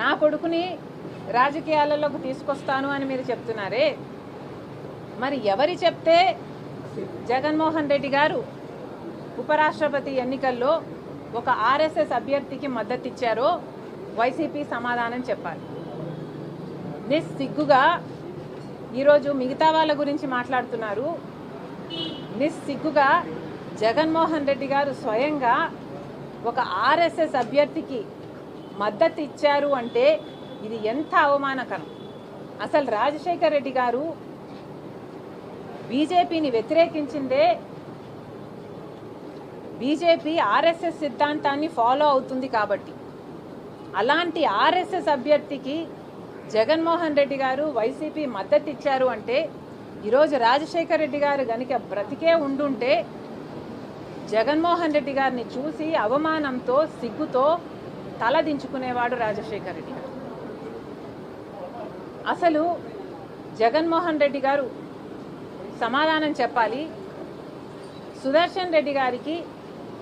నా కొడుకుని రాజకీయాలలోకి తీసుకొస్తాను అని మీరు చెప్తున్నారే, మరి ఎవరి చెప్తే జగన్మోహన్ రెడ్డి గారు ఉపరాష్ట్రపతి ఎన్నికల్లో ఒక ఆర్ఎస్ఎస్ అభ్యర్థికి మద్దతు ఇచ్చారో వైసీపీ సమాధానం చెప్పాలి. నిస్సిగ్గుగా ఈరోజు మిగతా వాళ్ళ గురించి మాట్లాడుతున్నారు. నిస్సిగ్గుగా జగన్మోహన్ రెడ్డి గారు స్వయంగా ఒక ఆర్ఎస్ఎస్ అభ్యర్థికి మద్దతు ఇచ్చారు అంటే ఇది ఎంత అవమానకరం. అసలు రాజశేఖర్ రెడ్డి గారు బీజేపీని వ్యతిరేకించిందే బీజేపీ ఆర్ఎస్ఎస్ సిద్ధాంతాన్ని ఫాలో అవుతుంది కాబట్టి, అలాంటి ఆర్ఎస్ఎస్ అభ్యర్థికి జగన్మోహన్ రెడ్డి గారు వైసీపీ మద్దతు ఇచ్చారు అంటే ఈరోజు రాజశేఖర్ రెడ్డి గారు గనుక బ్రతికే ఉండుంటే జగన్మోహన్ రెడ్డి గారిని చూసి అవమానంతో సిగ్గుతో తలదించుకునేవాడు రాజశేఖర్ రెడ్డి గారు. అసలు జగన్మోహన్ రెడ్డి గారు సమాధానం చెప్పాలి. సుదర్శన్ రెడ్డి గారికి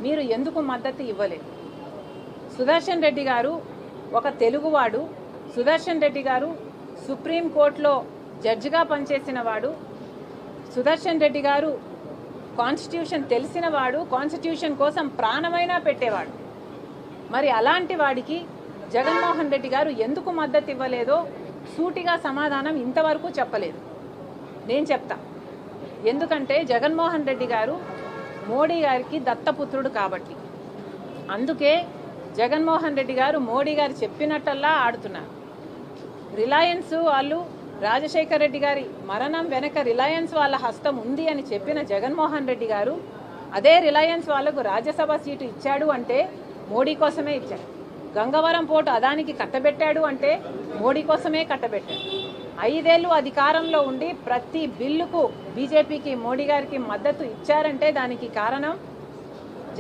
మీరు ఎందుకు మద్దతు ఇవ్వలేదు? సుదర్శన్ రెడ్డి గారు ఒక తెలుగువాడు. సుదర్శన్ రెడ్డి గారు సుప్రీంకోర్టులో జడ్జిగా పనిచేసిన వాడు. సుదర్శన్ రెడ్డి గారు కాన్స్టిట్యూషన్ తెలిసిన వాడు, కాన్స్టిట్యూషన్ కోసం ప్రాణమైనా పెట్టేవాడు. మరి అలాంటి వాడికి జగన్మోహన్ రెడ్డి గారు ఎందుకు మద్దతు ఇవ్వలేదో సూటిగా సమాధానం ఇంతవరకు చెప్పలేదు. నేను చెప్తా. ఎందుకంటే జగన్మోహన్ రెడ్డి గారు మోడీ గారికి దత్తపుత్రుడు కాబట్టి. అందుకే జగన్మోహన్ రెడ్డి గారు మోడీ గారు చెప్పినట్టల్లా ఆడుతున్నారు. రిలయన్స్ వాళ్ళు రాజశేఖర్ రెడ్డి గారి మరణం వెనక రిలయన్స్ వాళ్ళ హస్తం ఉంది అని చెప్పిన జగన్మోహన్ రెడ్డి గారు అదే రిలయన్స్ వాళ్ళకు రాజ్యసభ సీటు ఇచ్చాడు అంటే మోడీ కోసమే ఇచ్చాడు. గంగవరం పోర్టు అదానికి కట్టబెట్టాడు అంటే మోడీ కోసమే కట్టబెట్టాడు. 5 ఏళ్ళు అధికారంలో ఉండి ప్రతి బిల్లుకు బీజేపీకి మోడీ గారికి మద్దతు ఇచ్చారంటే దానికి కారణం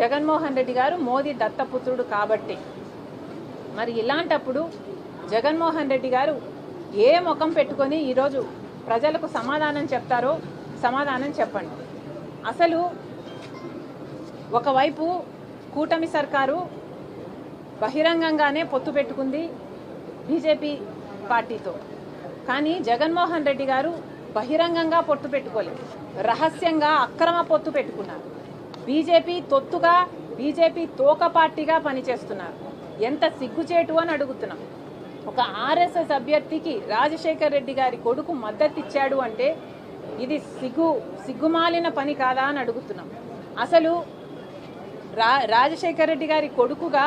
జగన్మోహన్ రెడ్డి గారు మోదీ దత్తపుత్రుడు కాబట్టి. మరి ఇలాంటప్పుడు జగన్మోహన్ రెడ్డి గారు ఏ ముఖం పెట్టుకొని ఈరోజు ప్రజలకు సమాధానం చెప్తారో సమాధానం చెప్పండి. అసలు ఒకవైపు కూటమి సర్కారు బహిరంగంగానే పొత్తు పెట్టుకుంది బీజేపీ పార్టీతో. కానీ జగన్మోహన్ రెడ్డి గారు బహిరంగంగా పొత్తు పెట్టుకోలేదు, రహస్యంగా అక్రమ పొత్తు పెట్టుకున్నారు. బీజేపీ తొత్తుగా, బీజేపీ తోక పార్టీగా పనిచేస్తున్నారు. ఎంత సిగ్గుచేటు అని అడుగుతున్నాం. ఒక ఆర్ఎస్ఎస్ అభ్యర్థికి రాజశేఖర్ రెడ్డి గారి కొడుకు మద్దతు ఇచ్చాడు అంటే ఇది సిగ్గుమాలిన పని కాదా అని అడుగుతున్నాం. అసలు రాజశేఖర్ రెడ్డి గారి కొడుకుగా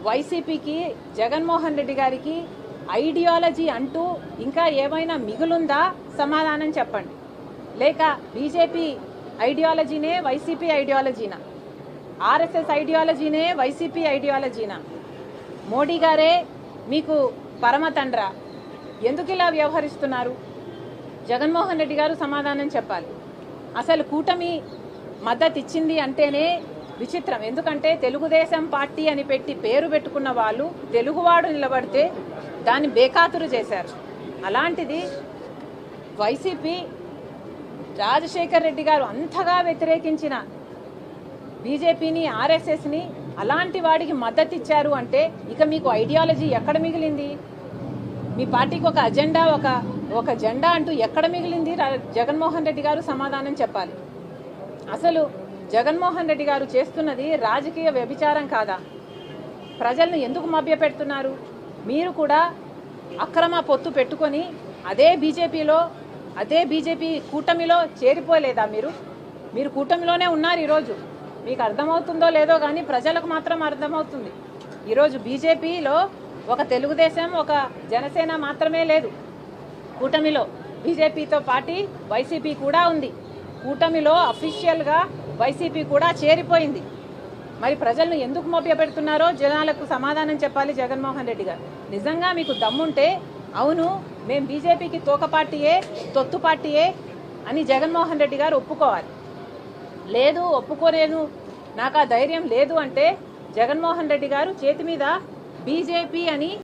వైసీపీకి జగన్మోహన్ రెడ్డి గారికి ఐడియాలజీ అంటూ ఇంకా ఏమైనా మిగులుందా? సమాధానం చెప్పండి. లేక బీజేపీ ఐడియాలజీనే వైసీపీ ఐడియాలజీనా? ఆర్ఎస్ఎస్ ఐడియాలజీనే వైసీపీ ఐడియాలజీనా? మోడీ గారే మీకు పరమతండ్రా? ఎందుకు ఇలా వ్యవహరిస్తున్నారు? జగన్మోహన్ రెడ్డి గారు సమాధానం చెప్పాలి. అసలు కూటమి మద్దతు ఇచ్చింది అంటేనే విచిత్రం. ఎందుకంటే తెలుగుదేశం పార్టీ అని పెట్టి పేరు పెట్టుకున్న వాళ్ళు తెలుగువాడు నిలబడితే దాన్ని బేఖాతురు చేశారు. అలాంటిది వైసీపీ రాజశేఖర్ రెడ్డి గారు అంతగా వ్యతిరేకించిన బీజేపీని, ఆర్ఎస్ఎస్ని అలాంటి వాడికి మద్దతు ఇచ్చారు అంటే ఇక మీకు ఐడియాలజీ ఎక్కడ మిగిలింది? మీ పార్టీకి ఒక అజెండా, ఒక జెండా అంటూ ఎక్కడ మిగిలింది? జగన్మోహన్ రెడ్డి గారు సమాధానం చెప్పాలి. అసలు జగన్మోహన్ రెడ్డి గారు చేస్తున్నది రాజకీయ వ్యభిచారం కాదా? ప్రజలను ఎందుకు మభ్యపెడుతున్నారు? మీరు కూడా అక్రమ పొత్తు పెట్టుకొని అదే బీజేపీ కూటమిలో చేరిపోలేదా? మీరు కూటమిలోనే ఉన్నారు. ఈరోజు మీకు అర్థమవుతుందో లేదో కానీ ప్రజలకు మాత్రం అర్థమవుతుంది. ఈరోజు బీజేపీలో ఒక తెలుగుదేశం, ఒక జనసేన మాత్రమే లేదు. కూటమిలో బీజేపీతో పాటు వైసీపీ కూడా ఉంది. కూటమిలో అఫీషియల్గా వైసీపీ కూడా చేరిపోయింది. మరి ప్రజలను ఎందుకు మభ్యపెడుతున్నారో జనాలకు సమాధానం చెప్పాలి జగన్మోహన్ రెడ్డి గారు. నిజంగా మీకు దమ్ముంటే అవును మేము బీజేపీకి తోక పార్టీయే, తొత్తు పార్టీయే అని జగన్మోహన్ రెడ్డి గారు ఒప్పుకోవాలి. లేదు, ఒప్పుకోలేను, నాకు ఆ ధైర్యం లేదు అంటే జగన్మోహన్ రెడ్డి గారు చేతి మీద బీజేపీ అని